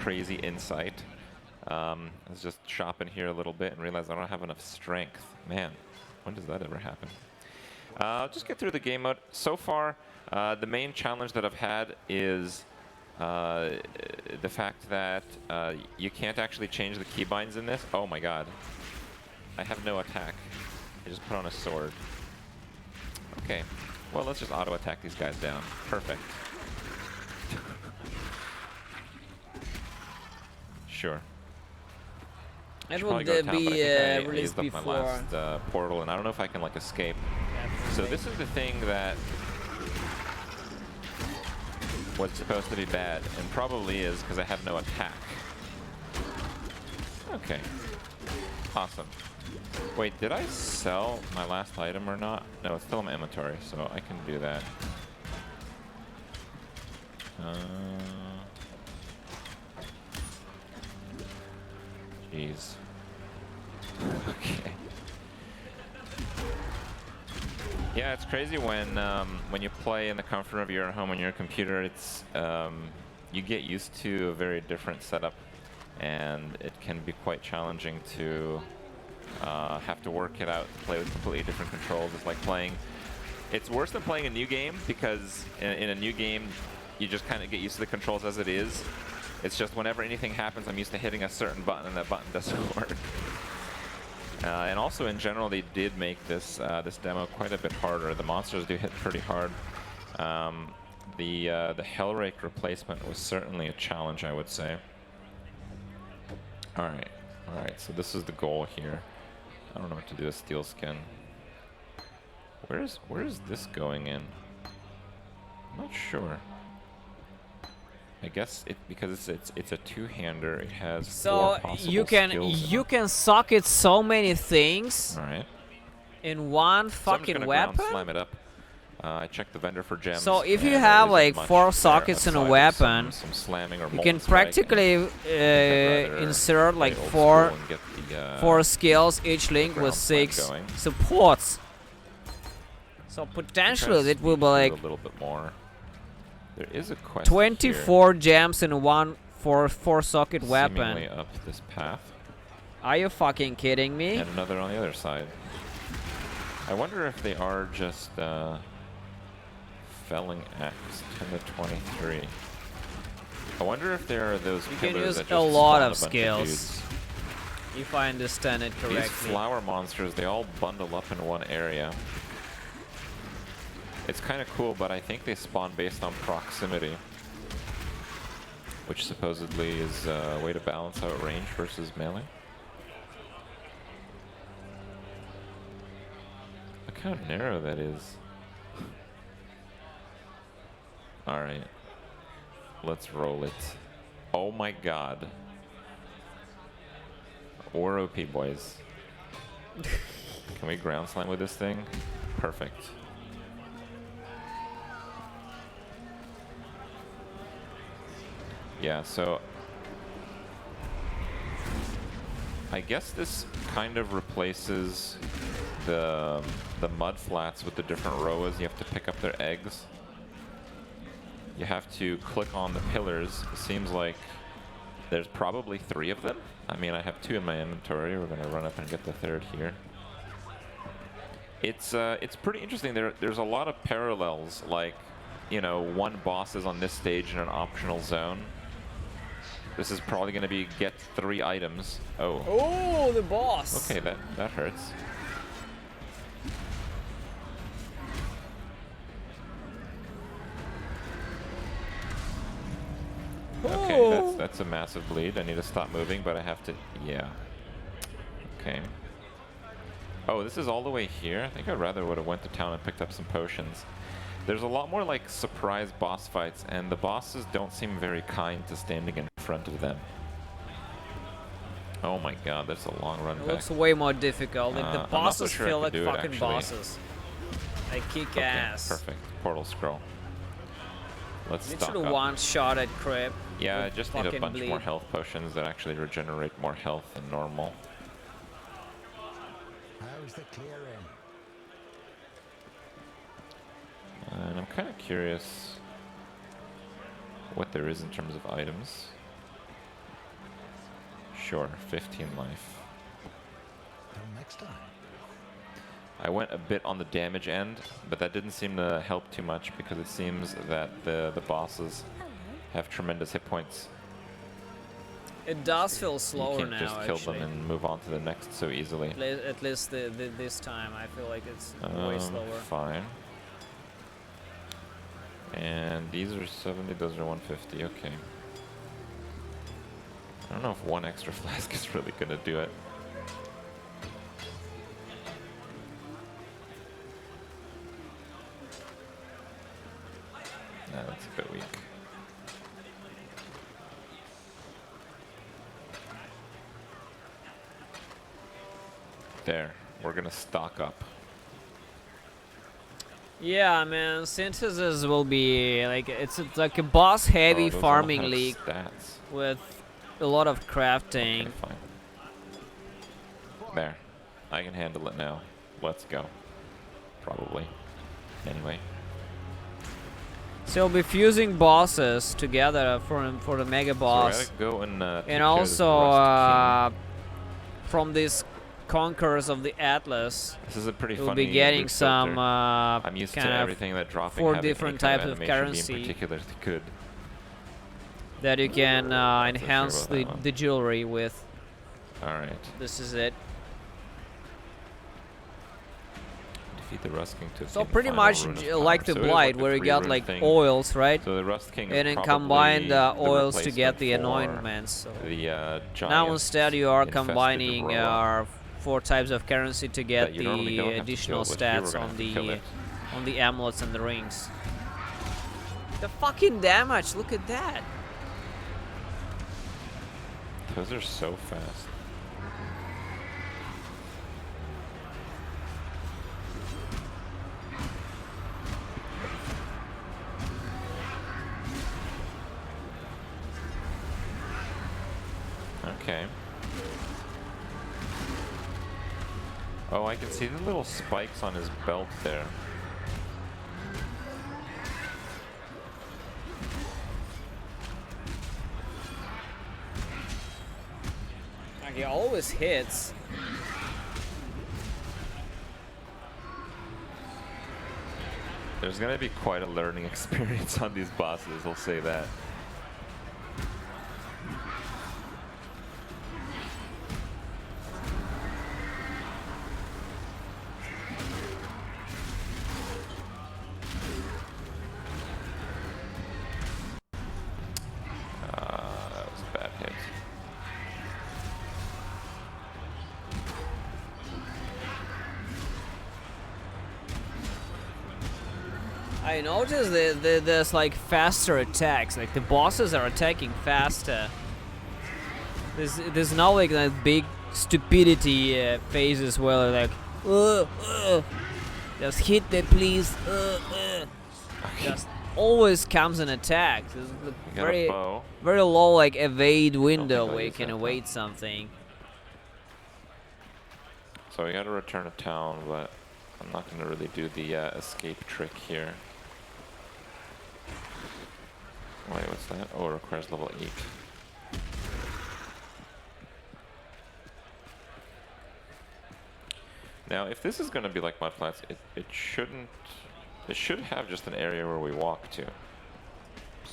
crazy insight. I was just shopping here a little bit and realized I don't have enough strength. Man, when does that ever happen? I'll just get through the game mode. So far, the main challenge that I've had is the fact that you can't actually change the keybinds in this. Oh my god. I have no attack. I just put on a sword. Okay. Well, let's just auto-attack these guys down. Perfect. Sure. It will be I released used up before. my last portal, and I don't know if I can like escape. So this is the thing that was supposed to be bad, and probably is because I have no attack. Okay. Awesome. Wait, did I sell my last item or not? No, it's still in my inventory, so I can do that. Jeez. Okay. Yeah, it's crazy when you play in the comfort of your own home on your computer. It's you get used to a very different setup, and it can be quite challenging to have to work it out, to play with completely different controls. It's like playing. It's worse than playing a new game because in a new game, you just kind of get used to the controls as it is. It's just whenever anything happens, I'm used to hitting a certain button, and that button doesn't work. And also, in general, they did make this this demo quite a bit harder. The monsters do hit pretty hard. The Hellrake replacement was certainly a challenge, I would say. All right. So this is the goal here. I don't know what to do with Steel Skin. Where is this going in? I'm not sure. I guess because it's a two-hander. It has so four possible you can socket so many things. All right. In one fucking weapon. Slam it up. I checked the vendor for gems. So if you have like 4 sockets in a weapon, some slamming or you can practically insert like 4 skills, each link with 6 supports. So potentially it will be like a little bit more. There is a quest 24 gems in one 4 socket weapon. Seemingly up this path. Are you fucking kidding me? And another on the other side. I wonder if they are just felling axe 10 to 23. I wonder if there are those you pillars can use that just a lot of spawn skills. If I understand it correctly. These flower monsters, they all bundle up in one area. It's kind of cool, but I think they spawn based on proximity, which supposedly is a way to balance out range versus melee. Look how narrow that is. Alright. Let's roll it. Oh my god. We're OP, boys. Can we ground slam with this thing? Perfect. Yeah, so I guess this kind of replaces the mud flats with the different roas. You have to pick up their eggs. You have to click on the pillars. It seems like there's probably 3 of them. I mean, I have 2 in my inventory. We're gonna run up and get the 3rd here. It's pretty interesting. There's a lot of parallels. Like, you know, one boss is on this stage in an optional zone. This is probably going to be get 3 items. Oh. Oh, the boss. Okay, that hurts. Okay, that's a massive bleed. I need to stop moving, but I have to. Yeah. Okay. Oh, this is all the way here. I think I'd rather would have went to town and picked up some potions. There's a lot more like surprise boss fights, and the bosses don't seem very kind to standing in front of them. Oh my god, that's a long run back. It looks way more difficult. Like the bosses sure feel like fucking bosses. They kick ass. Perfect. Portal scroll. Let's stock literally up. one shot at Kripp. Yeah, I just need a bunch more health potions that actually regenerate more health than normal. How's the clearing? And I'm kind of curious what there is in terms of items. Sure, 15 life. Until next time. I went a bit on the damage end, but that didn't seem to help too much because it seems that the bosses have tremendous hit points. It does feel slower you can't now, just kill actually. them and move on to the next so easily. At least this time, I feel like it's way slower. Fine. And these are 70, those are 150, okay. I don't know if one extra flask is really gonna do it. No, that's a bit weak. There, we're gonna stock up. Yeah, man, synthesis will be like it's like a boss-heavy farming league with a lot of crafting. Okay, fine. There, I can handle it now. Let's go. Probably. Anyway. So we'll be fusing bosses together for the mega boss. So we gotta go and also from these conquerors of the Atlas, this is a pretty we'll funny be getting some I'm used to everything that dropping 4 different types of currency particularly good. that you can enhance the jewelry with. Alright. This is it. Defeat the Rust King to So pretty much like the Blight, where you got like oils, right? So the Rust King and then combine the oils to get the anointments. So the now instead you are combining 4 types of currency to get the additional stats on the amulets and the rings. The fucking damage! Look at that! Those are so fast. Okay. Oh, I can see the little spikes on his belt there. He always hits. There's gonna be quite a learning experience on these bosses, I'll say that. That was a bad hit. I noticed that there's like faster attacks, like the bosses are attacking faster. There's now like that big stupidity phase as well, like just hit me please, just always comes an attack. There's very low like evade window where you can evade something. So we gotta return to town, but I'm not gonna really do the escape trick here. Wait, what's that? Oh, it requires level 8. Now, if this is gonna be like Mud Flats, it shouldn't. It should have just an area where we walk to.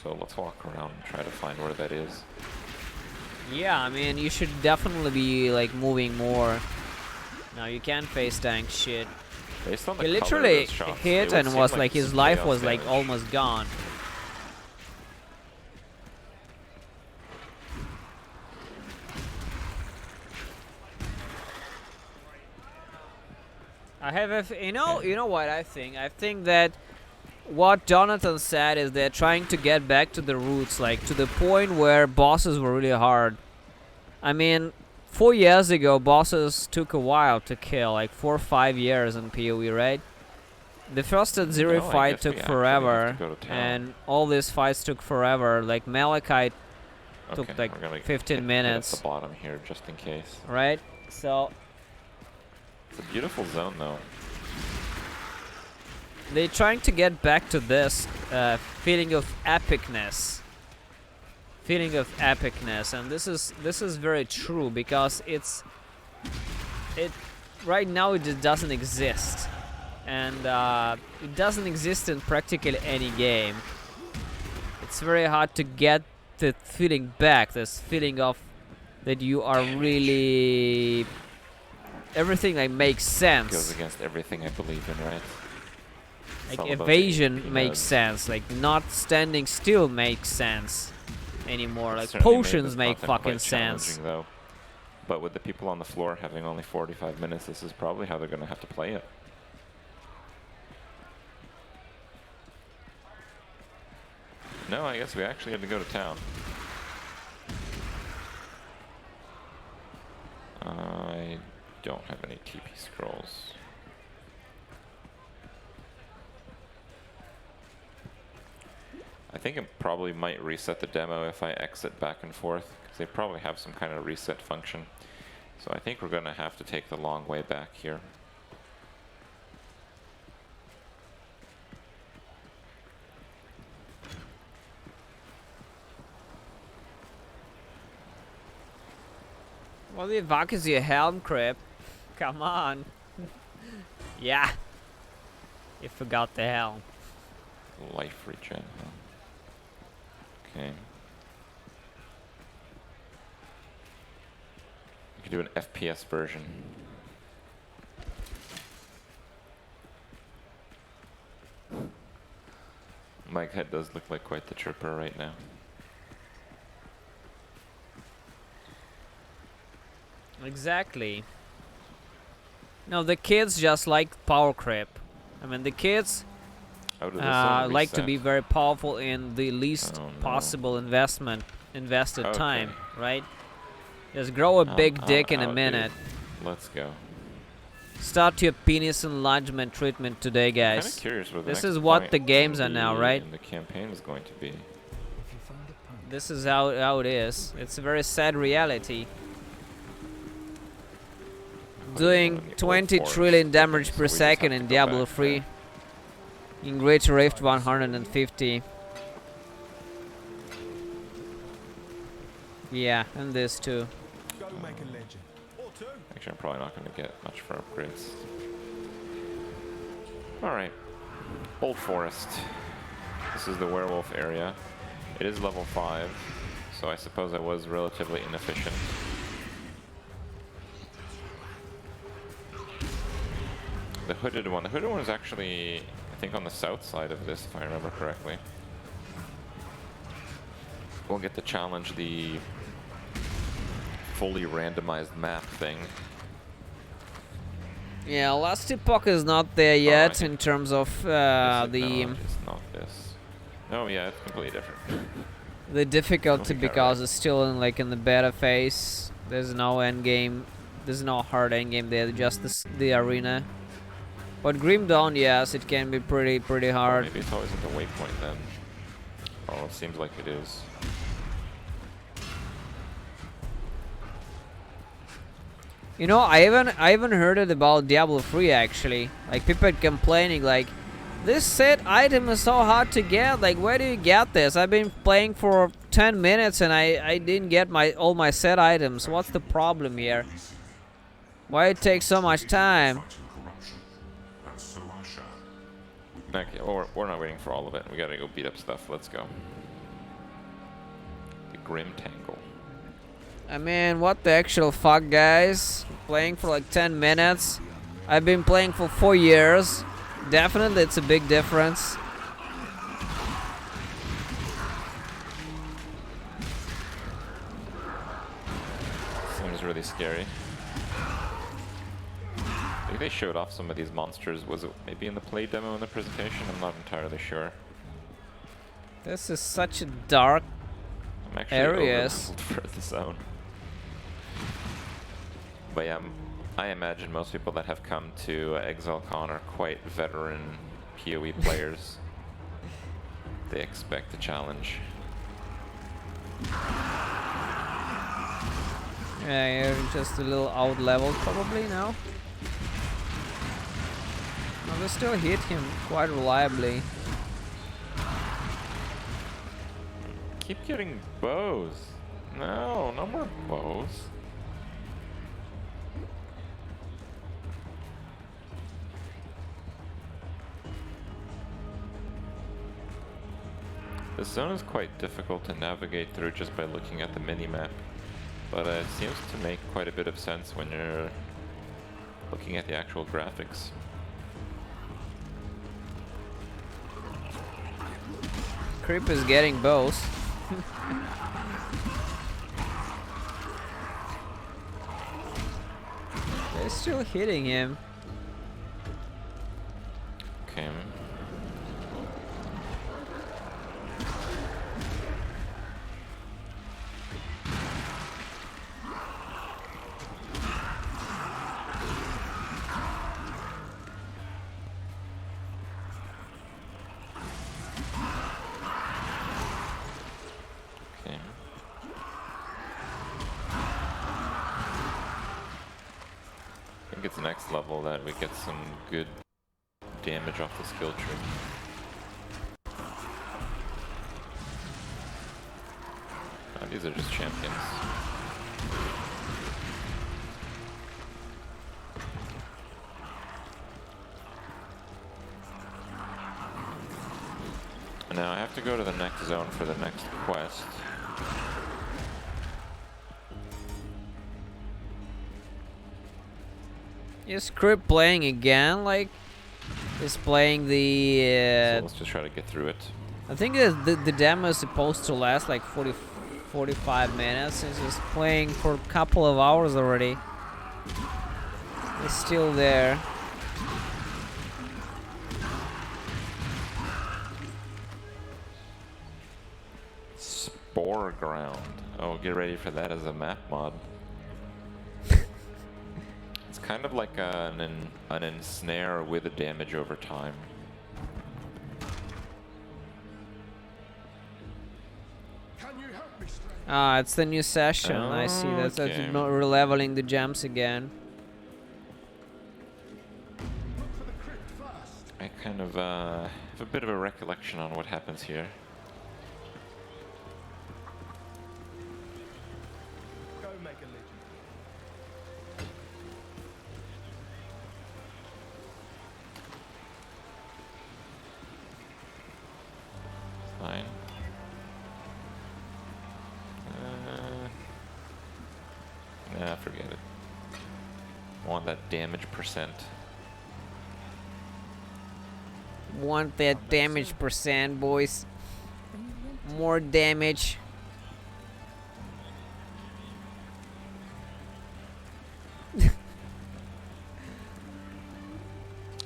So let's walk around and try to find where that is. Yeah, I mean, you should definitely be like moving more. Now you can face tank shit. Based on the he literally shots, hit and was like his life was like almost gone. I have you know what I think? I think that what Jonathan said is they're trying to get back to the roots, like to the point where bosses were really hard. I mean, 4 years ago, bosses took a while to kill, like 4 or 5 years in PoE, right? The first Zero fight took forever, and all these fights took forever. Like Malachite took like 15 minutes. At the bottom here, just in case. Right? So it's a beautiful zone, though. They're trying to get back to this feeling of epicness feeling of epicness, and this is very true, because it right now it just doesn't exist, and it doesn't exist in practically any game. It's very hard to get the feeling back, this feeling of that you are really everything that makes sense. Goes against everything I believe in, right? Like evasion makes sense, like not standing still makes sense anymore. Like potions make fucking sense. Though. But with the people on the floor having only 45 minutes, this is probably how they're going to have to play it. No, I guess we actually had to go to town. I don't have any TP scrolls. I think it probably might reset the demo if I exit back and forth, because they probably have some kind of reset function. So I think we're going to have to take the long way back here. What the fuck is your helm, Kripp? Come on. Yeah. You forgot the helm. Life regen, huh? Okay. You could do an FPS version. Mike head does look like quite the tripper right now. Exactly. No, the kids just like power creep. I mean, the kids like to be very powerful in the least possible invested time, right? Just grow a big dick in a minute. Dude. Let's go. Start your penis enlargement treatment today, guys. I'm curious where this is what the games are now, right? And the campaign is going to be. This is how it is. It's a very sad reality. Doing 20 trillion damage per second in Diablo 3. In Great Rift 150. Yeah, and this too. Actually, I'm probably not going to get much for upgrades. Alright. Old Forest. This is the werewolf area. It is level 5, so I suppose I was relatively inefficient. The hooded one. The hooded one is actually, I think, on the south side of this, if I remember correctly. We'll get to challenge the fully randomized map thing. Yeah, Last Epoch is not there yet in terms of No, it's not this. No, yeah, it's completely different. The difficulty, because it's still in the beta phase. There's no end game. There's no hard end game there. Just the arena. But Grim Dawn, yes, it can be pretty hard. Maybe it's always at the waypoint then. Oh, it seems like it is. You know, I even heard it about Diablo 3 actually. Like people complaining like, this set item is so hard to get. Like, where do you get this? I've been playing for 10 minutes and I didn't get all my set items. What's the problem here? Why it takes so much time? Okay, well, we're not waiting for all of it. We gotta go beat up stuff. Let's go. The Grim Tangle. I mean, what the actual fuck, guys? Playing for like 10 minutes. I've been playing for 4 years. Definitely, it's a big difference. Seems really scary. I think they showed off some of these monsters. Was it maybe in the play demo in the presentation? I'm not entirely sure. This is such a dark I'm actually areas for the zone. But yeah, I imagine most people that have come to EXILE are quite veteran PoE players. They expect the challenge. Yeah, you're just a little out leveled probably now. No, they still hit him quite reliably. keep getting bows. No, no more bows. This zone is quite difficult to navigate through just by looking at the mini-map, but it seems to make quite a bit of sense when you're looking at the actual graphics. Kripp is getting bows. They're still hitting him. Okay. Okay. I think it's next level that we get some good damage off the skill tree. These are just champions. Now I have to go to the next zone for the next quest. Is Kripp playing again? Like, is playing the. So let's just try to get through it. I think the demo is supposed to last like 45 minutes. He's just playing for a couple of hours already. He's still there. Spore ground. Oh, get ready for that as a map mod. It's kind of like an ensnare with a damage over time. Ah, it's the new session. I see. That's Okay. not releveling the gems again. I kind of have a bit of a recollection on what happens here. Go make a legend. Fine. Nah, forget it. I want that damage percent. Want that damage percent, boys. More damage.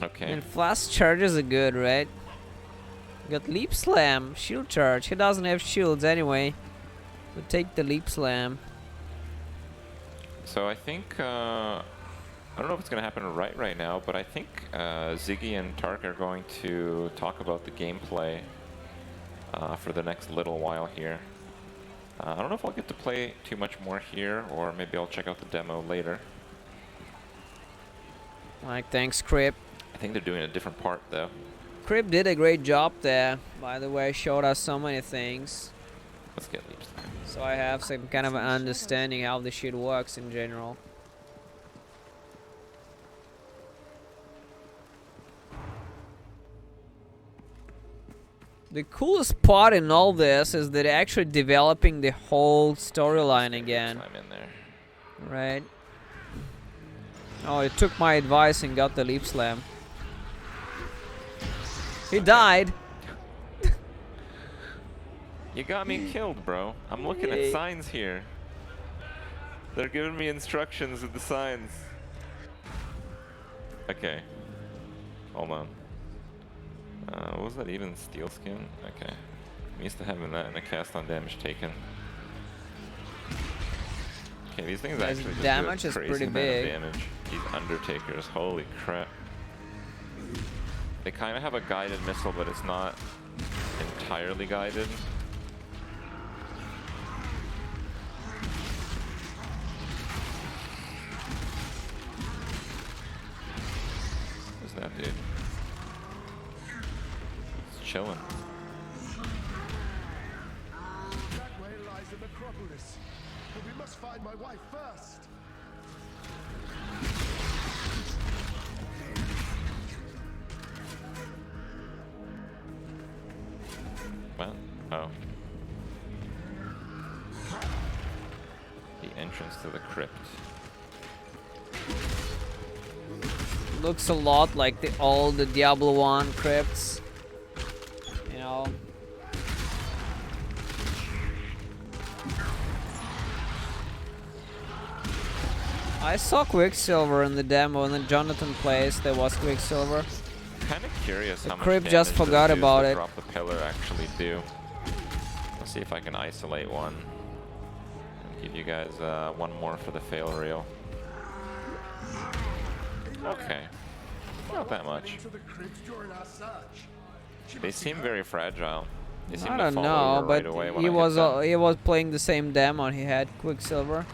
Okay. And flash charges are good, right? Got leap slam, shield charge. He doesn't have shields anyway. So take the leap slam. So I think, I don't know if it's going to happen right now, but I think Ziggy and Tark are going to talk about the gameplay for the next little while here. I don't know if I'll get to play too much more here, or maybe I'll check out the demo later. Like, thanks, Kripp. I think they're doing a different part though. Kripp did a great job there. By the way, showed us so many things. Let's get leaps. So I have some kind of an understanding how the shit works in general. The coolest part in all this is that actually developing the whole storyline again. I'm in there. Right? Oh, he took my advice and got the leap slam. He died. You got me killed, bro. I'm looking Yay. at signs here. They're giving me instructions with the signs. Okay. Hold on. What was that even? Steel skin? Okay. I'm used to having that in a cast on damage taken. Okay, these things His actually just damage do a is crazy pretty amount of big. damage. These Undertakers, holy crap. They kind of have a guided missile, but it's not entirely guided. Who's that dude? He's chilling. find my wife first. Well, oh. The entrance to the crypt. Looks a lot like all the Diablo 1 crypts. You know. I saw Quicksilver in the demo and then Jonathan plays. There was Quicksilver. Kind of curious how much Kripp damage just forgot those dudes about that it. drop the pillar actually do. Let's see if I can isolate one. I'll give you guys one more for the fail reel. Okay, not that much. They seem very fragile. They seem I to don't fall know, over but right away when he I hit them. he was playing the same demo and he had Quicksilver.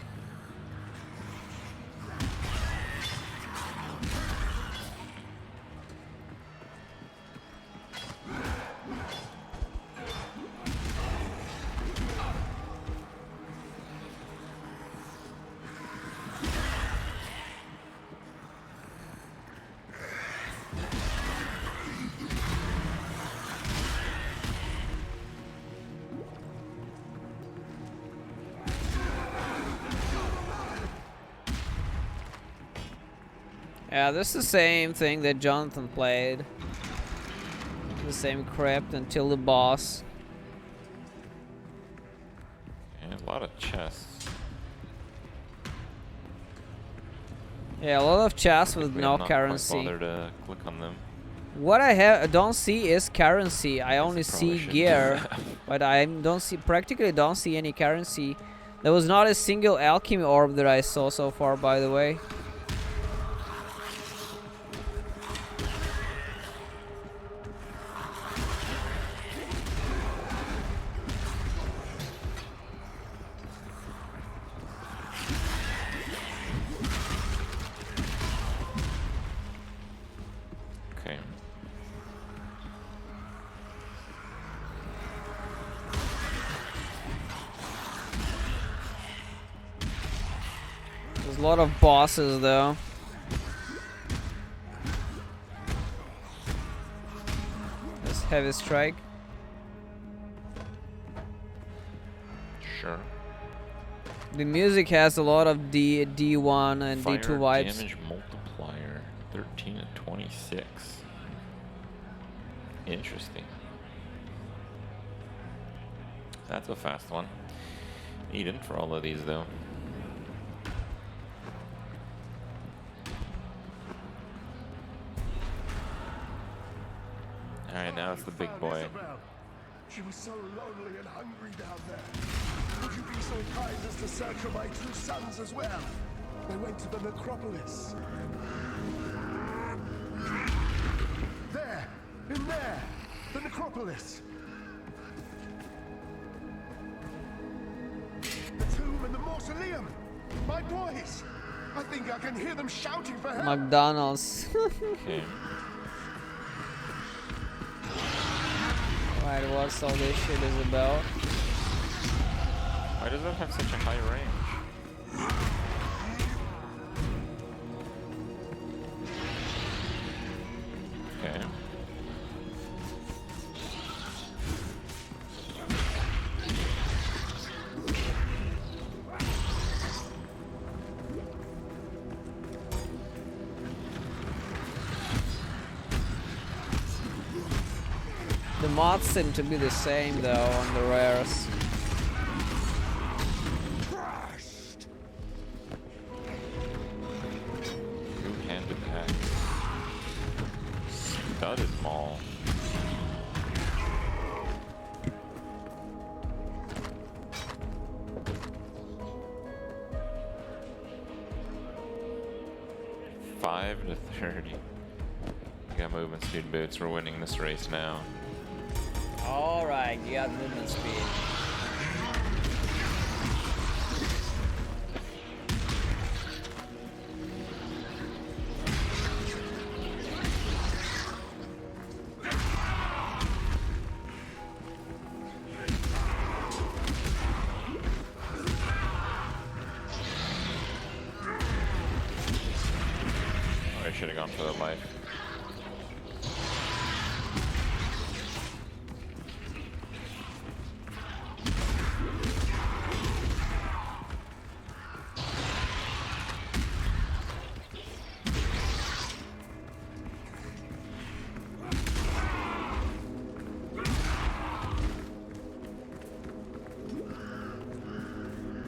Yeah, this is the same thing that Jonathan played. The same crypt until the boss. And a lot of chests. Yeah, a lot of chests with We no have not quite currency. bothered to click on them. What I don't see is currency. I only Probably see should gear, do that. but I practically don't see any currency. There was not a single alchemy orb that I saw so far, by the way. Okay. There's a lot of bosses though. Let's heavy strike. Sure. The music has a lot of D1 and Fire D2 vibes. damage multiplier 13 and 26. Interesting. That's a fast one. Needed for all of these though. Alright, now it's the big boy. She was so lonely and hungry down there. Would you be so kind as to search for my two sons as well? They went to the necropolis. There! In there! The necropolis! The tomb and the mausoleum! My boys! I think I can hear them shouting for help! McDonald's. Okay. Right, what's all this shit is about? Why does that have such a high range? Okay. The mods seem to be the same though on the rares. Two-handed axe. Studded maul. Five to 30. We got movement speed boots. We're winning this race now. Alright, you got movement speed. should have gone for the life.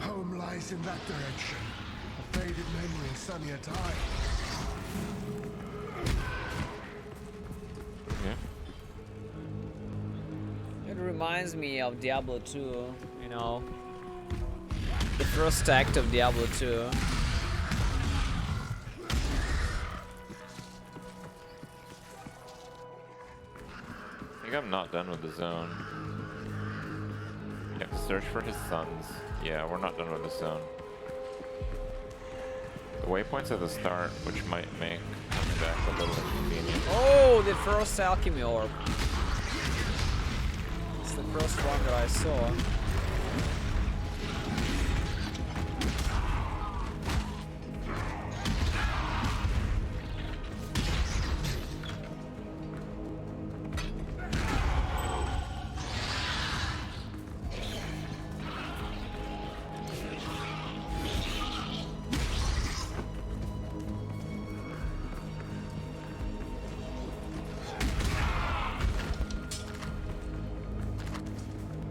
Home lies in that direction. A faded memory of sunnier times. Yeah. It reminds me of Diablo 2, you know. The first act of Diablo 2. I think I'm not done with the zone. Yep, search for his sons. Yeah, we're not done with the zone. The waypoint's at the start, which might make coming back a little inconvenient. Oh, the first alchemy orb. It's the first one that I saw.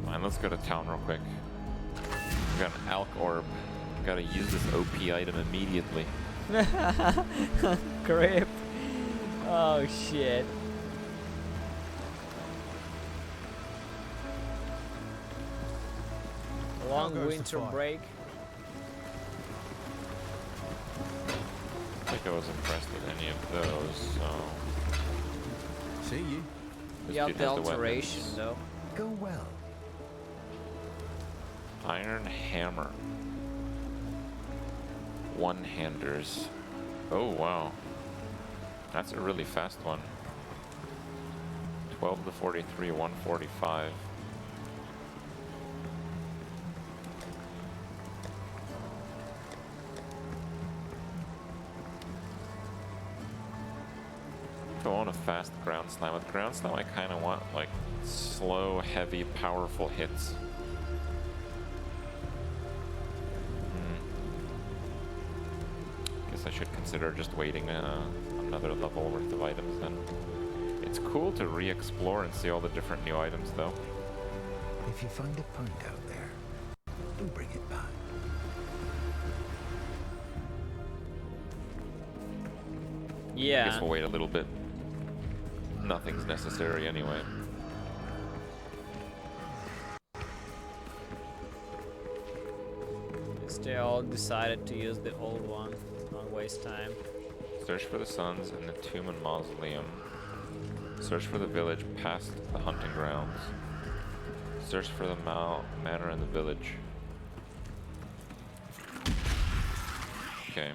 Fine, let's go to town real quick. We got an Alk Orb. Gotta use this OP item immediately. Kripp. Oh shit. Long goes the winter fight? break. I think I was impressed with any of those, so... See you. This You got dude the has the alteration weapons. though. Go well. Iron Hammer. One-handers. Oh, wow. That's a really fast one. 12 to 43, 145. I want a fast ground slam. With ground slam, I kind of want like slow, heavy, powerful hits. Guess I should consider just waiting another level worth of items then. It's cool to re-explore and see all the different new items though. If you find a point out there, do bring it back. I Yeah. guess we'll wait a little bit. Nothing's necessary anyway. They all decided to use the old one. Don't waste time. Search for the sons in the tomb and mausoleum. Search for the village past the hunting grounds. Search for the manor in the village. Okay.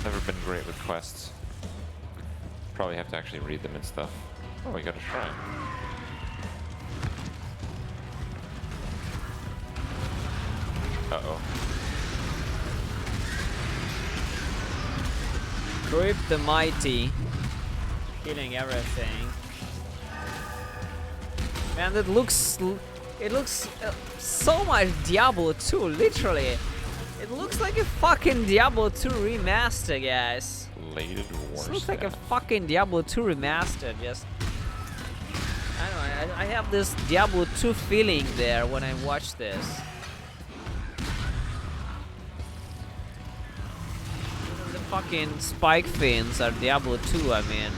Never been great with quests. Probably have to actually read them and stuff. Oh, we got a shrine. Uh-oh. Kripp the Mighty. Killing everything. Man, it looks so much Diablo 2, literally. It looks like a fucking Diablo 2 remaster, guys. Bladed war This looks like a staff. fucking Diablo 2 remaster, just... I don't know, I have this Diablo 2 feeling there when I watch this. Even the fucking spike fins are Diablo 2, I mean.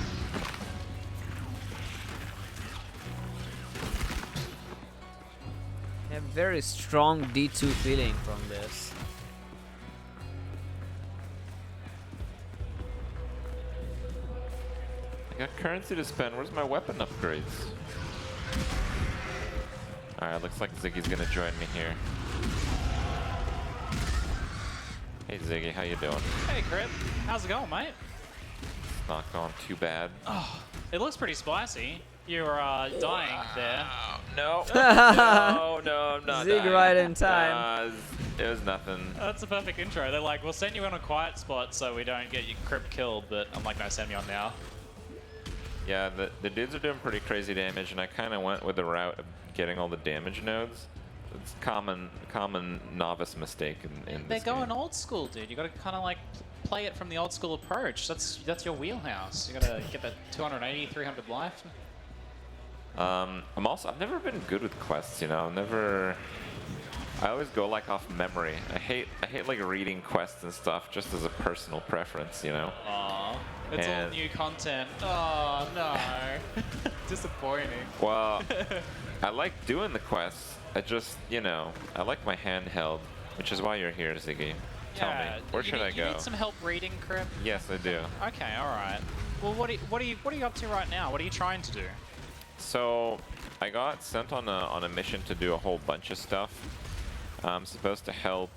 I have very strong D2 feeling from this. I got currency to spend. Where's my weapon upgrades? Alright, looks like Ziggy's gonna join me here. Hey Ziggy, how you doing? Hey, Kripp. How's it going, mate? It's not going too bad. It looks pretty spicy. You're dying there. No. No, I'm not Zig dying. right in time. It was nothing. That's a perfect intro. They're like, we'll send you in a quiet spot so we don't get your Kripp killed, but I'm like, no, send me on now. Yeah, the dudes are doing pretty crazy damage, and I kind of went with the route of getting all the damage nodes. It's common novice mistake in They're this going game. old school, dude. You gotta kind of like play it from the old school approach. That's your wheelhouse. You gotta get that 280, 300 life. I've never been good with quests, you know. I always go like off memory. I hate like reading quests and stuff just as a personal preference, you know. Aww. It's all And- new content. Oh no. Disappointing. Well, I like doing the quests. I just, you know, I like my handheld, which is why you're here, Ziggy. Tell me, where should I You go? need some help reading, Kripp? Yes, I do. Okay, alright. Well, what are you up to right now? What are you trying to do? So, I got sent on a mission to do a whole bunch of stuff. I'm supposed to help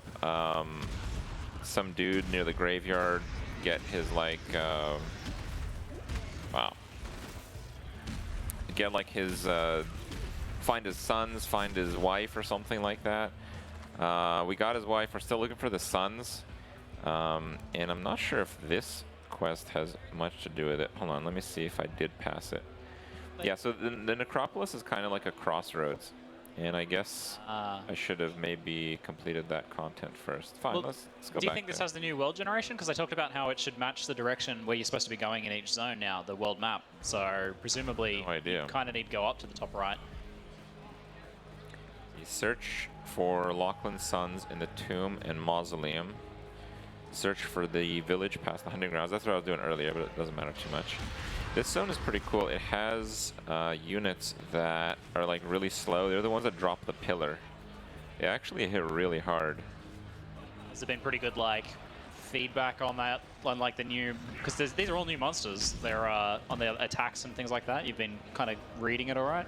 some dude near the graveyard get his like get like his find his sons, find his wife or something like that. We got his wife. We're still looking for the sons, and I'm not sure if this quest has much to do with it. Hold on, let me see if I did pass it. Yeah, so the necropolis is kind of like a crossroads, and I guess I should have maybe completed that content first. Fine, Well, let's go back. Do you think this has the new world generation? Because I talked about how it should match the direction where you're supposed to be going in each zone now, the world map. So presumably No idea. you kind of need to go up to the top right. You search for Lachlan's sons in the tomb and mausoleum. Search for the village past the hunting grounds. That's what I was doing earlier, but it doesn't matter too much. This zone is pretty cool. It has units that are like really slow. They're the ones that drop the pillar. They actually hit really hard. Has there been pretty good like feedback on that, on like the new? Because these are all new monsters. They're on their attacks and things like that. You've been kind of reading it, all right?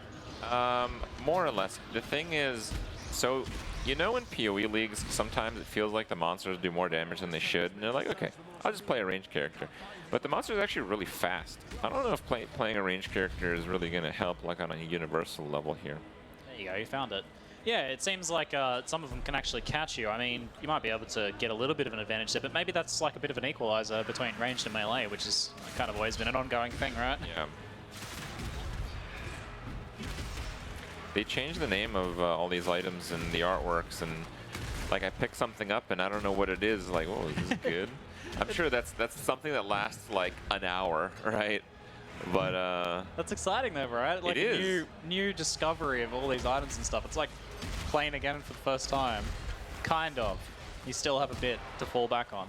More or less. The thing is, so you know in PoE leagues, sometimes it feels like the monsters do more damage than they should, and they're like, okay, I'll just play a ranged character. But the monster is actually really fast. I don't know if playing a ranged character is really going to help like on a universal level here. There you go. You found it. Yeah, it seems like some of them can actually catch you. I mean, you might be able to get a little bit of an advantage there, but maybe that's like a bit of an equalizer between ranged and melee, which is kind of always been an ongoing thing, right? Yeah. They changed the name of all these items in the artworks, and like I pick something up and I don't know what it is. Like, oh, is this good? I'm sure that's something that lasts like an hour, right? But That's exciting though, right? Like It is. a new discovery of all these items and stuff. It's like playing again for the first time. Kind of. You still have a bit to fall back on.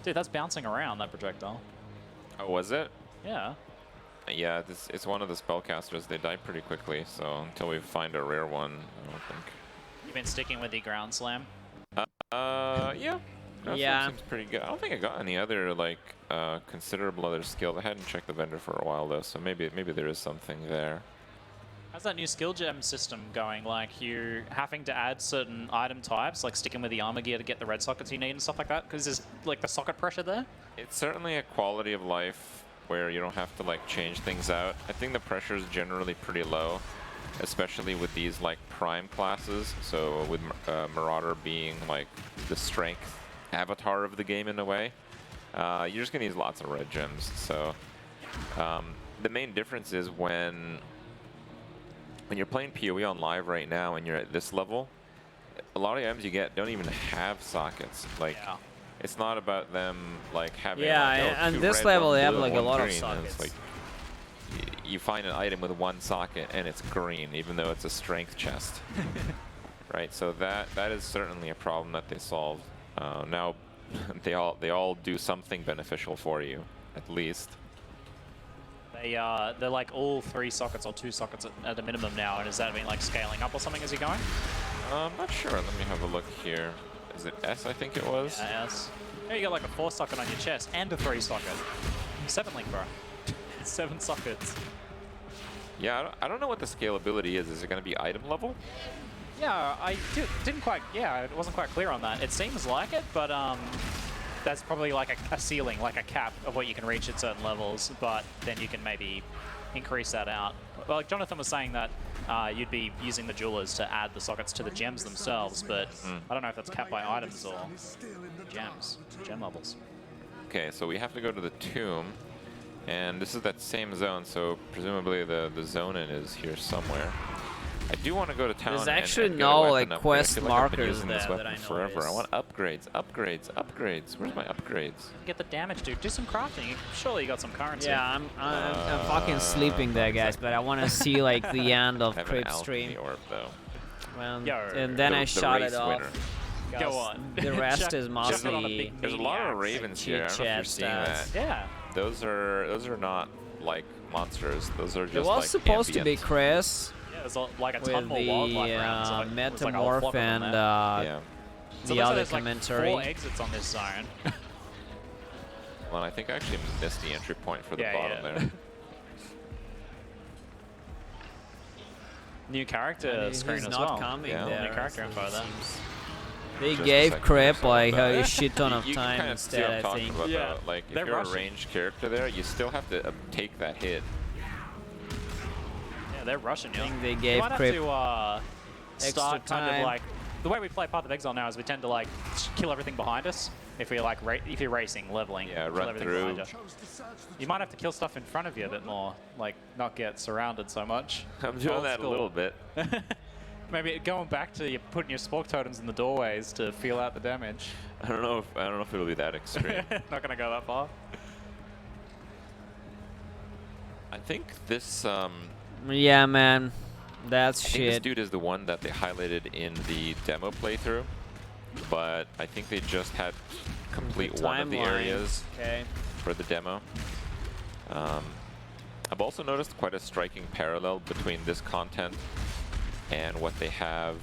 Dude, that's bouncing around, that projectile. oh, was it? Yeah. Yeah, it's one of the spellcasters. They die pretty quickly, so until we find a rare one, I don't think. You've been sticking with the ground slam. Yeah. That Yeah. seems pretty good. I don't think I got any other like considerable other skills. I hadn't checked the vendor for a while though, so maybe there is something there. How's that new skill gem system going? Like you having to add certain item types, like sticking with the armor gear to get the red sockets you need and stuff like that? Because there's like the socket pressure there. It's certainly a quality of life where you don't have to like change things out. I think the pressure is generally pretty low, especially with these like prime classes. So with Marauder being like the strength avatar of the game in a way, you're just gonna use lots of red gems. So the main difference is when you're playing PoE on live right now and you're at this level, a lot of items you get don't even have sockets. Like. Yeah. It's not about them like having. Yeah, like, oh, and two this red, level one they have blue, like a one lot of green, and it's sockets. like you find an item with one socket and it's green, even though it's a strength chest. Right. So that is certainly a problem that they solved. Now they all do something beneficial for you, at least. They're like all 3 sockets or 2 sockets at a minimum now, and is that mean like scaling up or something as you're going? I'm not sure. Let me have a look here. Is it S? I think it was. Yes. Yeah, you got like a 4 socket on your chest and a 3 socket. 7 link, bro. 7 sockets. Yeah, I don't know what the scalability is. Is it going to be item level? Yeah, didn't quite. Yeah, it wasn't quite clear on that. It seems like it, but that's probably like a ceiling, like a cap of what you can reach at certain levels. But then you can maybe increase that out. Well, like Jonathan was saying that you'd be using the jewelers to add the sockets to the gems themselves, but I don't know if that's capped by items or gems, gem levels. Okay, so we have to go to the tomb, and this is that same zone, so presumably the zone-in is here somewhere. I do want to go to town. There's and actually get a no weapon like upgrade. I quest feel like I've been markers using this there that weapon I forever. I noticed. want upgrades. Where's my upgrades? Get the damage, dude. Do some crafting. Surely you got some currency. Yeah, I'm fucking sleeping there, guys. But I want to see like the end of I have an Kripp alchemy stream. orb though. Well, Yeah, and then the- I the shot race it off. winner. Go 'cause on. The rest Chuck- is chuck it on a mostly big There's a lot of maniac. ravens here. I don't know if you're chit-chat seeing stats. that. Yeah. Those are not like monsters. Those are just It was like supposed to be ambient. Chris Yeah, there's like a with ton more wildlife the around. So it was like a whole metamorph flock of them and there. Yeah. So the looks like other there's like commentary. 4 exits on this zone. Well, I think I actually missed the entry point for the Yeah, bottom yeah. there. New character He's screen as not well. coming Yeah. there. New character info there. seems. They Just a gave second Kripp or so like about a that. shit ton of You can time kind of see what instead, I'm I talking think. about, Yeah, though. Like, if they're you're rushing. a ranged character there, you still have to take that hit. Yeah, they're rushing you. I think they You gave might have Kripp to extra start kind time. of like the way we play Path of Exile now is we tend to like kill everything behind us. If we like if you're racing, leveling, Yeah, kill run everything through. behind you. You might have to kill stuff in front of you a bit more, like not get surrounded so much. I'm doing Old that school. a little bit. Maybe going back to you putting your spork totems in the doorways to feel out the damage. I don't know if it'll be that extreme. Not gonna go that far. I think this Yeah, man, that's I think this shit. dude is the one that they highlighted in the demo playthrough, but I think they just had complete one of the Timeline. areas Okay. for the demo. I've also noticed quite a striking parallel between this content and what they have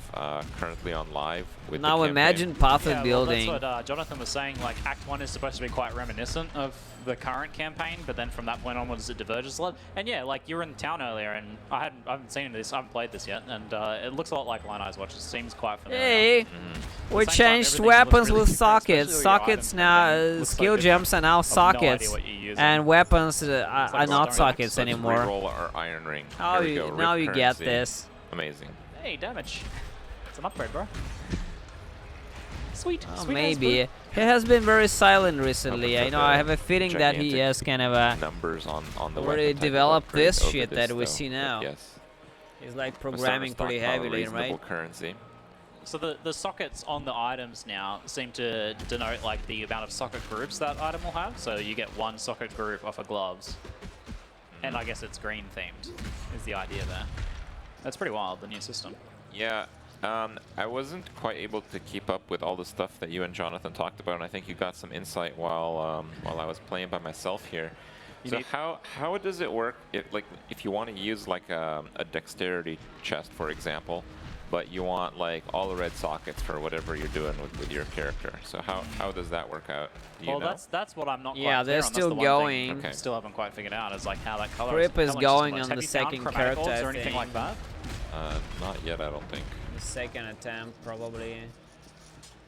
currently on live with the Now campaign. imagine Path of Yeah, well, Building. that's what Jonathan was saying. Like Act 1 is supposed to be quite reminiscent of the current campaign, but then from that point onwards it diverges a lot. And yeah, like you were in town earlier, and I haven't seen this, I haven't played this yet, and it looks a lot like Line Eyes Watch. It seems quite familiar. Hey, Mm-hmm. we At the same time, changed everything looks weapons really with different, sockets. especially your Sockets items and now, everything looks so skill different. gems are now I have no idea sockets, what you're using. and weapons are like not Starry sockets Nights. Let's anymore. reroll our Iron Ring. Now Here we you, go, now rip you get currency. this. Amazing. Hey, damage. It's an upgrade, bro. Sweet. Oh, Sweet as maybe. food. He has been very silent recently. Look I at know. the I have a feeling that he gigantic has kind of Numbers on the already weapon type of developed upgrade this over shit this, that we though. see But now. yes. he's like I'm starting to programming pretty stockpile heavily, reasonable right? currency. So the sockets on the items now seem to denote like the amount of socket groups that item will have. So you get one socket group off of gloves. And I guess it's green themed is the idea there. That's pretty wild, the new system. Yeah, I wasn't quite able to keep up with all the stuff that you and Jonathan talked about, and I think you got some insight while I was playing by myself here. So how does it work if you want to use like a dexterity chest, for example, but you want like all the red sockets for whatever you're doing with your character? So how does that work out? Do you Well, know? that's what I'm not quite Yeah, clear they're on. That's still the one thing going. Okay. Still haven't quite figured out is like how that color Kripp is coloring going system works. on Have the you found second chromatic character, orbs I or anything like think. that? Not yet, I don't think. The second attempt, probably.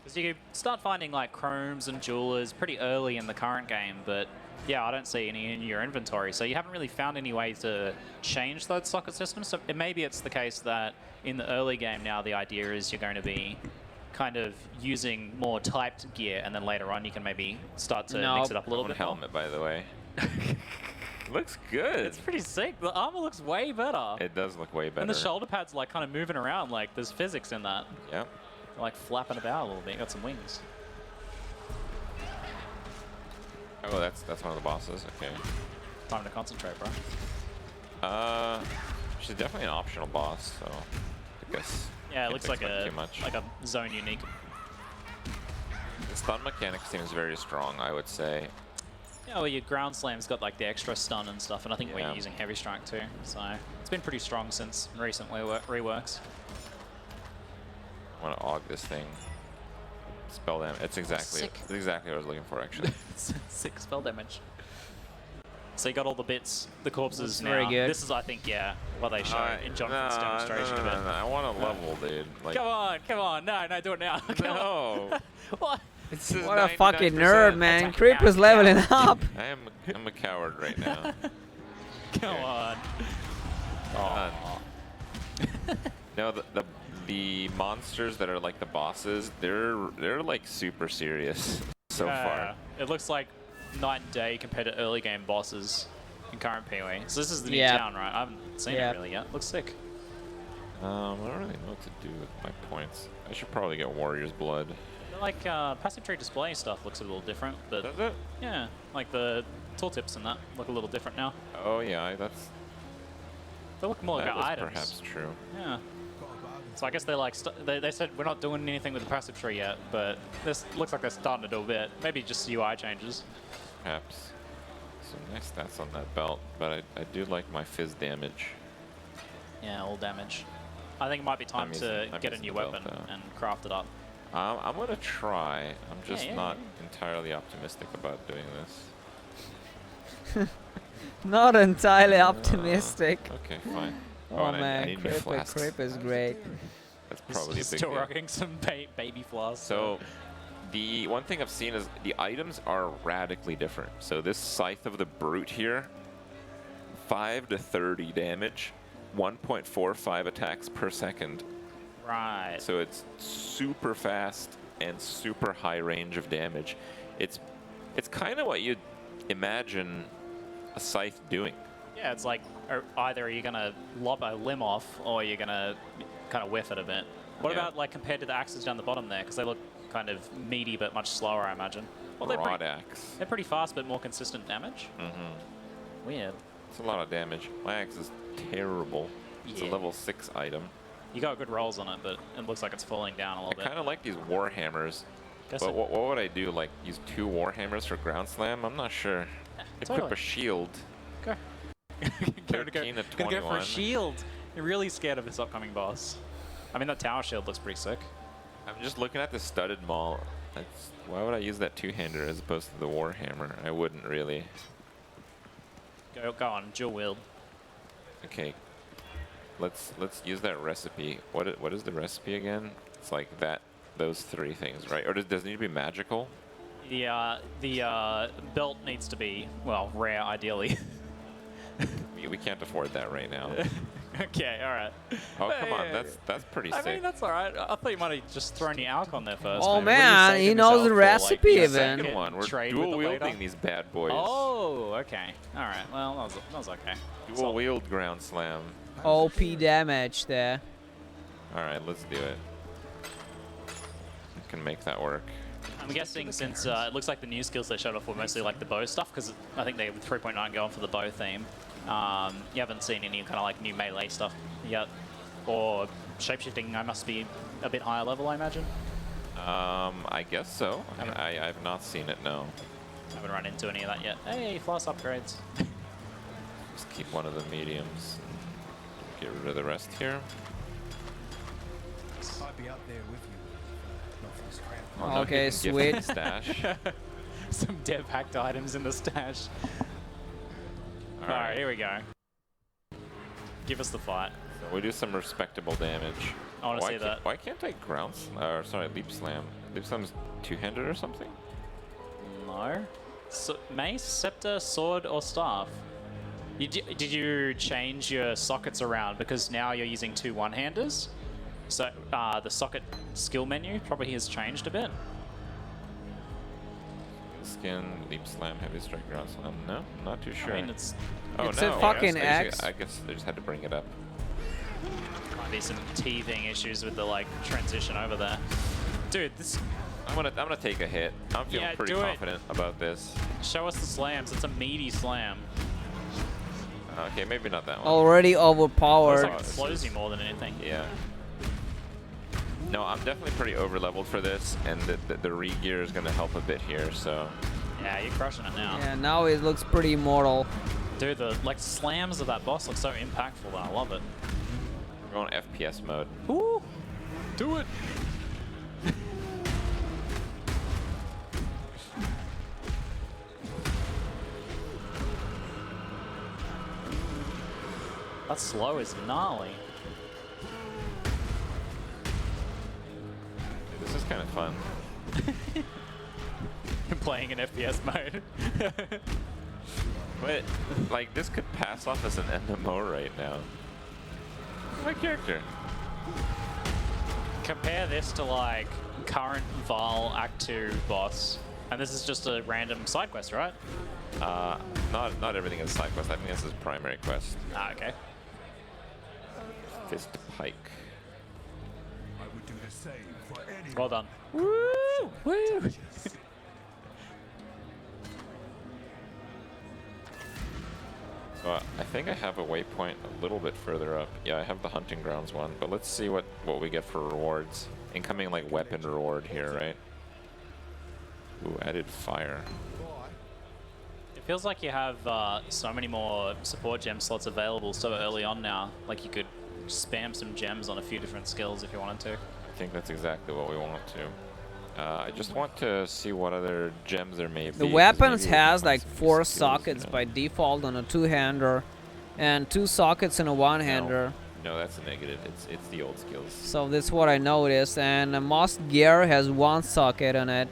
Because you start finding like chromes and jewelers pretty early in the current game, but yeah, I don't see any in your inventory. So you haven't really found any way to change those socket systems. So maybe it's the case that in the early game now, the idea is you're going to be kind of using more typed gear, and then later on you can maybe start to mix it up a little Own bit more. helmet, by the way. Looks good. It's pretty sick. The armor looks way better. It does look way better. And the shoulder pads like kind of moving around, like there's physics in that. Yep. They're, like flapping about a little bit. Got some wings. Oh, that's one of the bosses. Okay. Time to concentrate, bro. She's definitely an optional boss, so I guess. Yeah, it can't looks like expect a too much. like a zone unique. The stun mechanic seems very strong, I would say. Yeah, well, your ground slam's got like the extra stun and stuff, and I think Yeah. we're using heavy strike too. So it's been pretty strong since recent reworks. I want to aug this thing. Spell damage. It's exactly Sick. it's exactly what I was looking for, actually. 6 spell damage. So you got all the bits, the corpses That's now. very good. This is, I think, yeah, what they show in Jonathan's demonstration of it. No, I want to level, dude. Like, Come on, no, do it now. Come on. no. What? It says What a fucking 99%. nerd, man. Attack Kripp is out. leveling up. I'm a coward right now. Come on. Oh. No, the monsters that are like the bosses, they're like super serious so far. It looks like night and day compared to early game bosses in current PoE. So this is the new Yeah. town, right? I haven't seen Yeah. it really yet. Looks sick. I don't really know what to do with my points. I should probably get Warrior's Blood. Like passive tree display stuff looks a little different, but Does it? yeah, like the tooltips and that look a little different now. Oh yeah, that's They look more like that was items. perhaps true. Yeah. So I guess they like they said we're not doing anything with the passive tree yet, but this looks like they're starting to do a bit. Maybe just UI changes. Perhaps. So nice stats on that belt, but I do like my fizz damage. Yeah, all damage. I think it might be time to I'm get a using new the belt, weapon though. and craft it up. I'm gonna try. I'm just yeah, not yeah. entirely optimistic about doing this. Not entirely optimistic. Okay, fine. Oh, and I man, need new flasks. Kripp is great. That's probably a big Still deal. rocking some baby flasks. So, the one thing I've seen is the items are radically different. So this Scythe of the Brute here, 5 to 30 damage, 1.45 attacks per second. right. So it's super fast and super high range of damage. It's kind of what you'd imagine a Scythe doing. Yeah, it's like either you're gonna lob a limb off or you're gonna kind of whiff it a bit. What Yeah. about like compared to the axes down the bottom there? Because they look kind of meaty but much slower, I imagine. Well, Broad axe. they're pretty fast but more consistent damage. Mm-hmm. Weird. It's a lot of damage. My axe is terrible. It's a Yeah. level 6 item. You got good rolls on it, but it looks like it's falling down a I little bit. kind of like these Warhammers. Guess But it- what would I do? Like use 2 Warhammers for ground slam? I'm not sure. Equip totally. a shield. Go. 13 to Gonna go for 21. a shield. You're really scared of this upcoming boss. I mean, that tower shield looks pretty sick. I'm just looking at the studded maul. Why would I use that 2-hander as opposed to the Warhammer? I wouldn't really. Go on, dual wield. Okay. Let's use that recipe. What is the recipe again? It's like those 3 things, right? Or does it need to be magical? The belt needs to be, well, rare ideally. We can't afford that right now. Okay, all right. Oh, come on. That's pretty I sick. mean, that's all right. I thought you might have just thrown the alc on there first. Oh, maybe. man, he knows the recipe even. Second one. We're Trade with the dual wielding later. these bad boys. Oh, okay. All right. Well, that was okay. Dual wield ground slam. OP damage there. All right, let's do it. I can make that work. I'm guessing since it looks like the new skills they showed off were mostly like the bow stuff, because I think they have 3.9 going for the bow theme. You haven't seen any kind of like new melee stuff yet, or shapeshifting. I must be a bit higher level, I imagine. I guess so. I've not seen it, no. Haven't run into any of that yet. Hey, floss upgrades. Just keep one of the mediums. Get rid of the rest here. I'd be up there with you, not for the scrap. Oh, no, Okay, you can sweet. gift the stash. Some dev hacked items in the stash. All Alright, right, here we go. Give us the fight. so we do some respectable damage. I want to see that. Why can't I sorry, leap slam? Leap slam's 2-handed or something? No. So, mace, scepter, sword, or staff? Did you change your sockets around because now you're using 2 one-handers? So the socket skill menu probably has changed a bit. Skin, leap slam, heavy strike, ground slam. No, not too sure. I mean, it's oh It's no, a fucking I X. guess they just had to bring it up. might be some teething issues with the like transition over there. Dude, this I'm gonna take a hit. I'm feeling Yeah, pretty do it. confident about this. show us the slams. It's a meaty slam. Okay, maybe not that one. Already Looks overpowered. like it slows you more than anything. Yeah. No, I'm definitely pretty over leveled for this, and the re-gear is gonna help a bit here. So Yeah, you're crushing it now. Yeah, now it looks pretty immortal. Dude, the like slams of that boss look so impactful. I love it. we're going FPS mode. Ooh, do it. That slow is gnarly. This is kind of fun. Playing in FPS mode. But, like, this could pass off as an MMO right now. My character. Compare this to like current Val Act 2 boss, and this is just a random side quest, right? Not everything is side quest. I think this is primary quest. Ah, okay. Fist pike. I would do the same for anyone. Well done. Woo! Woo! So I think I have a waypoint a little bit further up. Yeah, I have the hunting grounds one, but let's see what we get for rewards. Incoming like weapon reward here, right? Ooh, added fire. It feels like you have so many more support gem slots available so early on now. Like you could spam some gems on a few different skills if you wanted to. I think that's exactly what we want to. I just want to see what other gems there may be. The 'cause weapons maybe we has can like find some 4 skills, sockets you know. by default on a 2-hander, and 2 sockets in a 1-hander. No, that's a negative. It's the old skills. So that's what I noticed. And Moss Gear has 1 socket on it.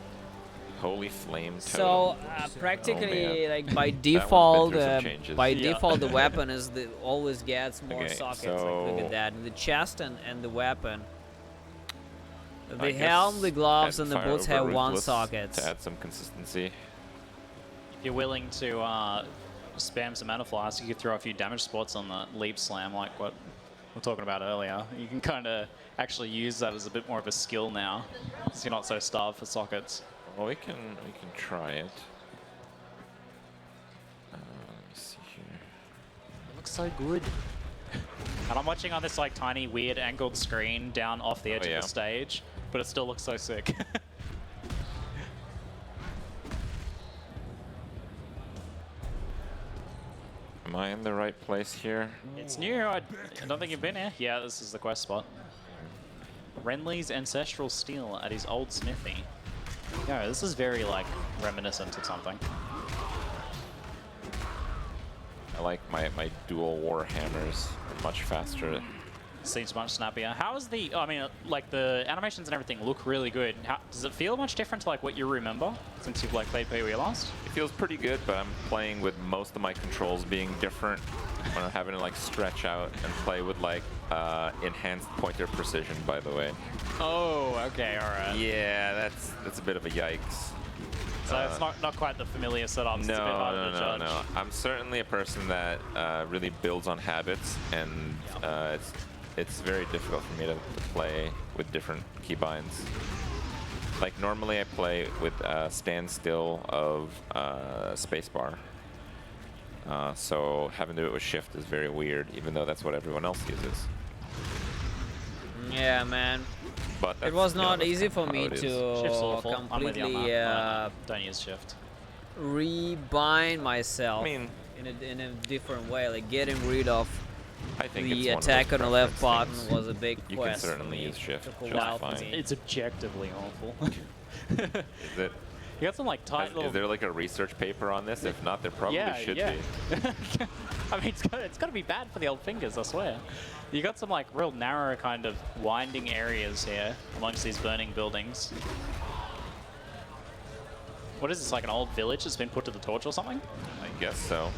Holy flame totem. So Oh, practically, man. like by That one's been default, through some changes. default, the weapon is always gets more Okay, sockets. Like, look so- at that, the chest and the weapon. I The guess helm, the gloves, add and the fire boots over have 1 Ruthless socket. to add some consistency. If you're willing to spam some mana flask, you could throw a few damage spots on the leap slam, like what we were talking about earlier. You can kind of actually use that as a bit more of a skill now, so you're not so starved for sockets. Well, we can try it. Let me see here. It looks so good. And I'm watching on this like tiny weird angled screen down off the edge yeah. of the stage, but it still looks so sick. Am I in the right place here? It's new. I don't think you've been here. Yeah, this is the quest spot. Renly's ancestral steel at his old smithy. Yeah, this is very like reminiscent of something. I like my dual war hammers. They're much faster. Seems much snappier. How is the? I mean, like the animations and everything look really good. How, does it feel much different to like what you remember since you've like played PoE last? It feels pretty good, but I'm playing with most of my controls being different when I'm having to like stretch out and play with like enhanced pointer precision, by the way. Oh, okay, all right. Yeah, that's a bit of a yikes. So it's not quite the familiar setups. It's a bit harder to judge. No. I'm certainly a person that really builds on habits, and it's very difficult for me to play with different keybinds. Like normally I play with standstill of spacebar. So having to do it with shift is very weird, even though that's what everyone else uses. Yeah, man. But It was you know, not that's easy kind for of how me it is. Shift's to awful. I'm with you on completely that. Don't use shift. rebind myself I mean, in a different way. Like getting rid of I think the it's one of attack those on the left preference button things. was a big You quest. can for certainly me. use shift Took a just while for fine. me. It's objectively awful. Is it? You got some like tight little. Is there like a research paper on this? If not, there probably should be. I mean, it's got to be bad for the old fingers, I swear. You got some like real narrow kind of winding areas here amongst these burning buildings. What is this, like an old village that's been put to the torch or something? I guess so.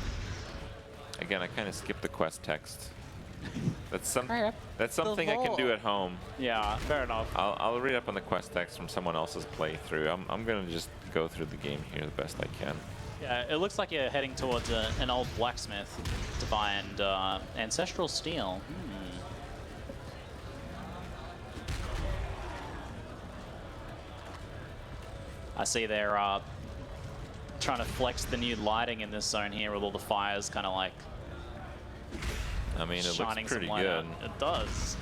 Again, I kind of skipped the quest text. That's something I can do at home. Yeah, fair enough. I'll read up on the quest text from someone else's playthrough. I'm gonna just go through the game here the best I can. Yeah, it looks like you're heading towards an old blacksmith to find ancestral steel. I see they're trying to flex the new lighting in this zone here with all the fires kind of like I mean, it shining looks pretty some light good. out. It does.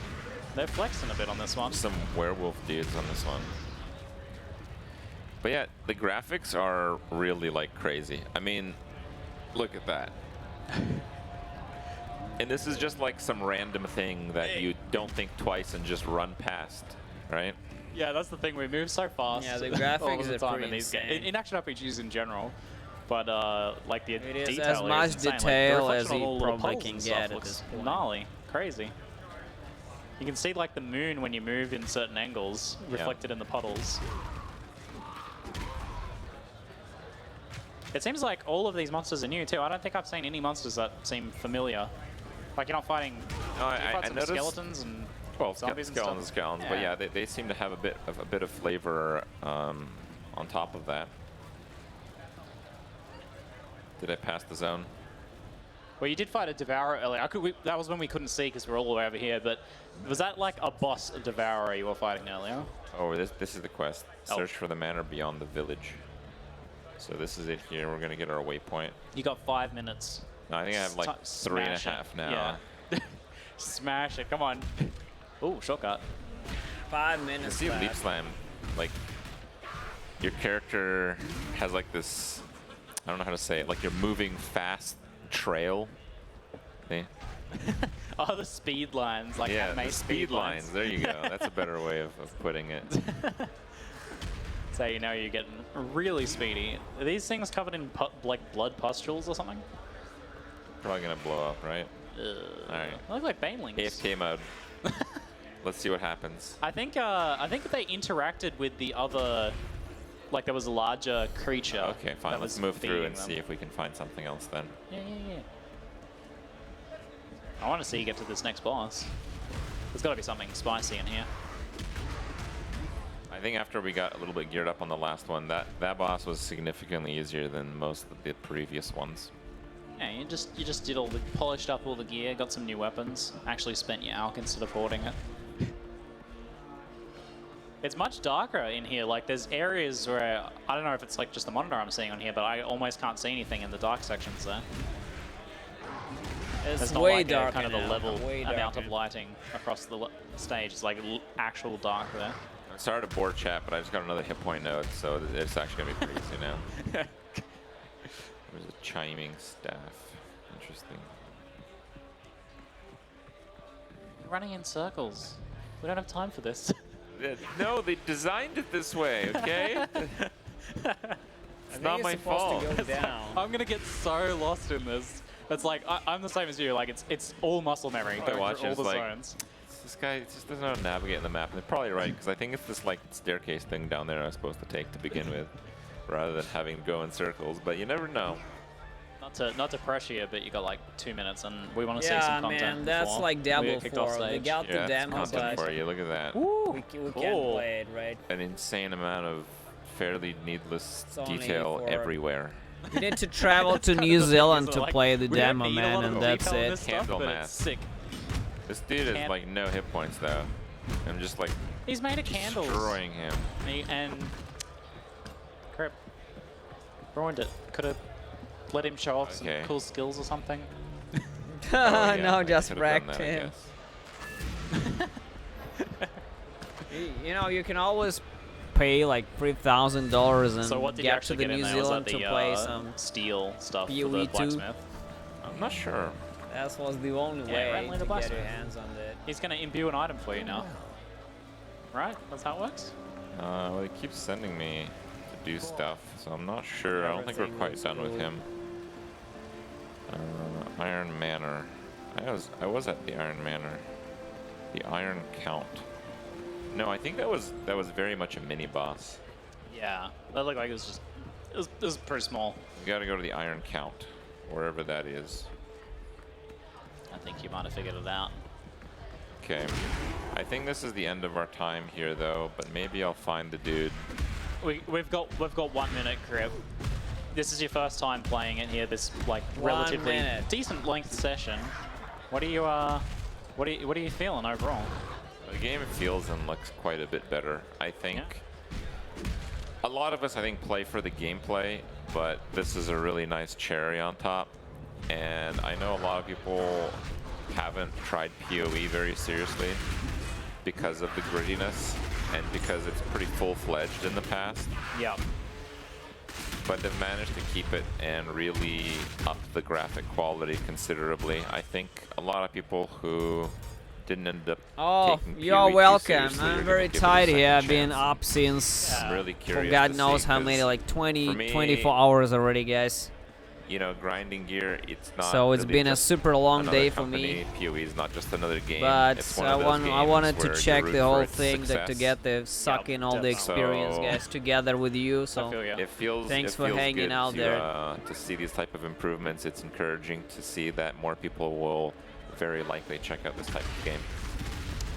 They're flexing a bit on this one. Some werewolf dudes on this one. But yeah, the graphics are really like crazy. I mean, look at that. And this is just like some random thing that you don't think twice and just run past, right? Yeah, that's the thing. We move so fast. Yeah, the all graphics the are time pretty in these games. insane. In action RPGs in general, but like the It is detail as here much is insane. detail like, the as reflection on you all the probably puddles can and get stuff at looks this point. gnarly, crazy. You can see like the moon when you move in certain angles reflected in the puddles. It seems like all of these monsters are new too. I don't think I've seen any monsters that seem familiar. Like you're not fighting, No, do you fight I some noticed skeletons and well, zombies and skeletons, stuff? skeletons, but yeah, they seem to have a bit of flavor on top of that. Did I pass the zone? Well, you did fight a Devourer earlier. That was when we couldn't see because we're all the way over here. But was that like a boss Devourer you were fighting earlier? Oh, this is the quest. Oh. Search for the manor beyond the village. So this is it here. We're gonna get our waypoint. You got 5 minutes. No, I think I have like Smash 3.5 it. now. Yeah. Smash it. Come on. Ooh, shortcut. 5 You minutes see left. leap slam, like your character has like this. I don't know how to say it. Like you're moving fast trail. See? Oh, the speed lines, like Yeah, anime the speed lines. There you go. That's a better way of putting it. So you know you're getting really speedy. Are these things covered in like blood pustules or something? Probably gonna blow up, right? All right. They look like banelings. AFK mode. Let's see what happens. I think they interacted with the other, like there was a larger creature. Okay, fine. that Let's was move through feeding and them. see if we can find something else then. Yeah. I want to see you get to this next boss. There's got to be something spicy in here. I think after we got a little bit geared up on the last one, that boss was significantly easier than most of the previous ones. Yeah, you just did polished up all the gear, got some new weapons, actually spent your alch instead of hoarding it. It's much darker in here. Like there's areas where I don't know if it's like just the monitor I'm seeing on here, but I almost can't see anything in the dark sections there. It's There's not way like darker a kind of now. a level Way amount darker. of lighting across the stage. It's like actual dark there. I'm sorry to bore chat, but I just got another hit point node, so it's actually gonna be pretty easy now. There's a chiming staff. Interesting. You're running in circles. We don't have time for this. No, they designed it this way, okay? It's not my fault. To go down. I'm gonna get so lost in this. It's like I'm the same as you. Like it's all muscle memory. I Going watch through it, all the it's like- zones. This guy just doesn't know how to navigate in the map. And they're probably right, because I think it's this like staircase thing down there I was supposed to take to begin with, rather than having to go in circles. But you never know. Not to pressure you, but you got like 2 minutes, and we want to see Yeah, some content. man, that's before like we Diablo get kicked off 4. We stage. got Yeah, the that's demo, content but for you. Look at that. we can't Cool. play it, right? An insane amount of fairly needless It's only detail for- everywhere. You need to travel to New Zealand to Like, play the we don't demo, need a man, lot of and that's detail in it. this stuff, Candle but math. it's sick. This dude has Can't- like no hit points though. I'm just like He's made of candles. destroying him. And Kripp ruined it. Could have let him show off Okay. some cool skills or something. Oh, yeah, no, I just could've done wrecked that, I him. guess. You know, you can always pay like $3,000 and So what did you get to actually the get in New there? Was Zealand that to the play some. steel stuff for PoE the 2? blacksmith? I'm not sure. That was the only Yeah, way Rattling the to get Blacksmith. your hands on that. He's going to imbue an item for you now. Right? That's how it works? Well, he keeps sending me to do stuff, so I'm not sure. I don't think we're Everything quite looks done with cool. him. Iron Manor. I was at the Iron Manor. The Iron Count. No, I think that was very much a mini boss. Yeah. That looked like it was just... It was pretty small. We gotta go to the Iron Count, wherever that is. I think you might have figured it out. Okay. I think this is the end of our time here, though, but maybe I'll find the dude. We've got 1 minute, Kripp. This is your first time playing it here. This like 1 relatively minute. decent length session. What are you feeling overall? The game feels and looks quite a bit better. I think a lot of us, I think, play for the gameplay, but this is a really nice cherry on top. And I know a lot of people haven't tried PoE very seriously because of the grittiness and because it's pretty full-fledged in the past. Yeah. But they've managed to keep it and really up the graphic quality considerably. I think a lot of people who didn't end up Oh, taking you're PoE too welcome. seriously are I'm gonna very give it a tired here. second I've been chance. up since I'm really for curious God to knows see, how 'cause many, like 20, for me, 24 hours already, guys. you know, grinding gear, it's not. So it's really been a just super long another day for company. me. PoE is not just another game. But it's one I of those games wanted to where you check root the for whole its thing, that to success. get the suck in all the definitely. experience, So- guys, together with you. I So feel you. It feels. Thanks it for feels hanging good out to, there. To see these type of improvements. It's encouraging to see that more people will very likely check out this type of game.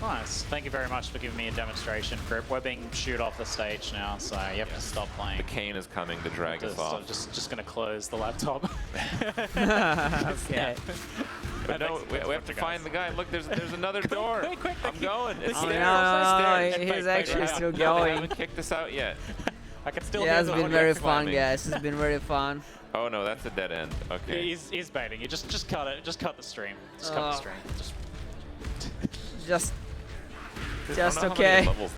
Nice. Thank you very much for giving me a demonstration, Kripp. We're being shooed off the stage now, so you have to stop playing. The cane is coming to drag us So I'm off. just gonna close the laptop. okay. But no, we have to find the guy. Look, there's another door. quick, I'm going. It's Oh, stairs. no, Stairs. he's actually still They going. haven't kicked us out yet. I can still Yeah, hear it's the been audio. very fun, climbing. guys. It's been very fun. Oh no, that's a dead end. Okay. He's baiting you. Just cut it. Just cut the stream. Just cut the Oh. stream. Just Just I don't know how many okay. levels